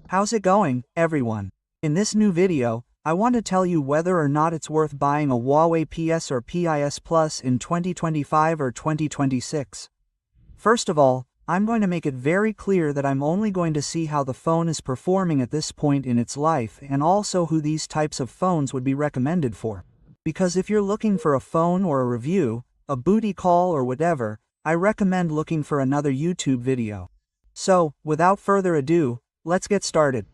How's it going, everyone? In this new video, I want to tell you whether or not it's worth buying a Huawei PS or PIS Plus in 2025 or 2026. First of all, I'm going to make it very clear that I'm only going to see how the phone is performing at this point in its life and also who these types of phones would be recommended for. Because if you're looking for a phone or a review, a booty call or whatever, I recommend looking for another YouTube video. So, without further ado, let's get started.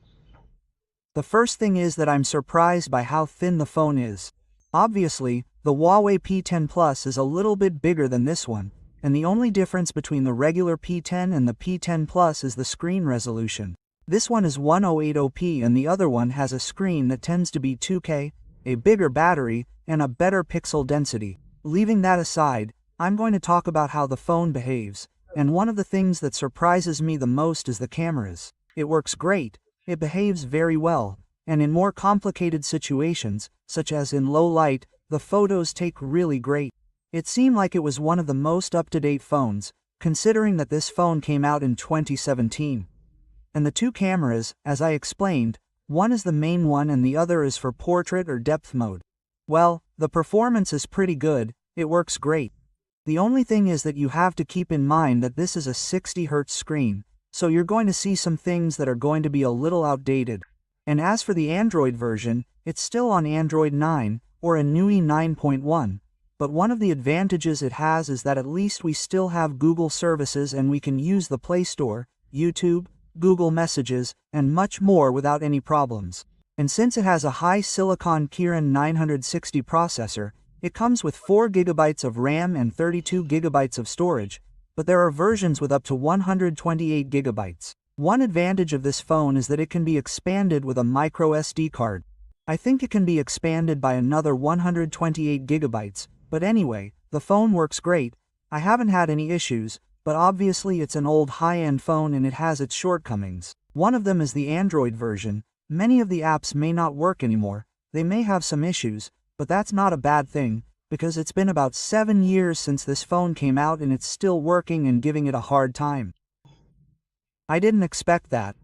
The first thing is that I'm surprised by how thin the phone is. Obviously, the Huawei P10 Plus is a little bit bigger than this one, and the only difference between the regular P10 and the P10 Plus is the screen resolution. This one is 1080p and the other one has a screen that tends to be 2K, a bigger battery, and a better pixel density. Leaving that aside, I'm going to talk about how the phone behaves, and one of the things that surprises me the most is the cameras. It works great, it behaves very well, and in more complicated situations, such as in low light, the photos take really great. It seemed like it was one of the most up-to-date phones, considering that this phone came out in 2017. And the two cameras, as I explained, one is the main one and the other is for portrait or depth mode. Well, the performance is pretty good, it works great. The only thing is that you have to keep in mind that this is a 60Hz screen, so you're going to see some things that are going to be a little outdated. And as for the Android version, it's still on Android 9, or a NUI 9.1. But one of the advantages it has is that at least we still have Google services and we can use the Play Store, YouTube, Google Messages, and much more without any problems. And since it has a high Silicon Kirin 960 processor, it comes with 4 GB of RAM and 32 GB of storage, but there are versions with up to 128 GB. One advantage of this phone is that it can be expanded with a micro SD card. I think it can be expanded by another 128 GB, but anyway, the phone works great. I haven't had any issues, but obviously it's an old high-end phone and it has its shortcomings. One of them is the Android version. Many of the apps may not work anymore, they may have some issues, but that's not a bad thing, because it's been about 7 years since this phone came out and it's still working and giving it a hard time. I didn't expect that.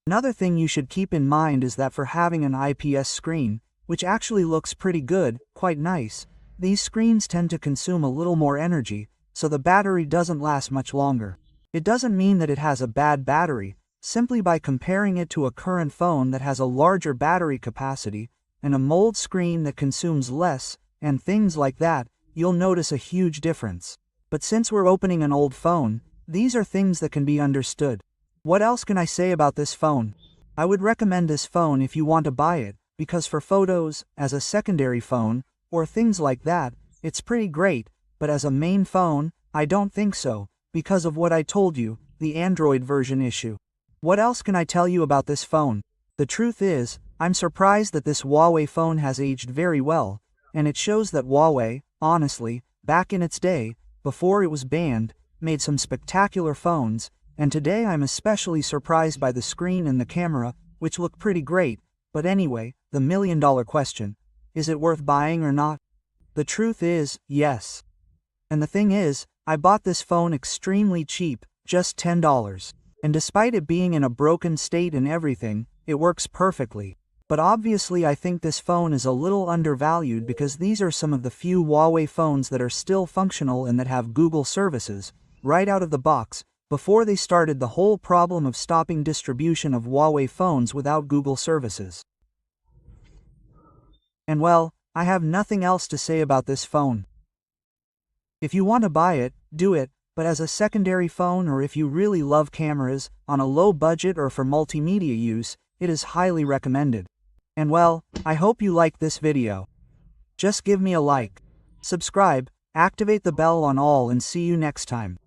Another thing you should keep in mind is that for having an IPS screen, which actually looks pretty good, quite nice, these screens tend to consume a little more energy, so the battery doesn't last much longer. It doesn't mean that it has a bad battery, simply by comparing it to a current phone that has a larger battery capacity, and a mold screen that consumes less, and things like that, you'll notice a huge difference. But since we're opening an old phone, these are things that can be understood. What else can I say about this phone? I would recommend this phone if you want to buy it, because for photos, as a secondary phone, or things like that, it's pretty great, but as a main phone, I don't think so, because of what I told you, the Android version issue. What else can I tell you about this phone? The truth is, I'm surprised that this Huawei phone has aged very well, and it shows that Huawei, honestly, back in its day, before it was banned, made some spectacular phones, and today I'm especially surprised by the screen and the camera, which look pretty great, but anyway, the million-dollar question, is it worth buying or not? The truth is, yes. And the thing is, I bought this phone extremely cheap, just $10. And despite it being in a broken state and everything, it works perfectly. But obviously I think this phone is a little undervalued because these are some of the few Huawei phones that are still functional and that have Google services, right out of the box, before they started the whole problem of stopping distribution of Huawei phones without Google services. And well, I have nothing else to say about this phone. If you want to buy it, do it, but as a secondary phone or if you really love cameras, on a low budget or for multimedia use, it is highly recommended. And well, I hope you liked this video. Just give me a like, subscribe, activate the bell on all and see you next time.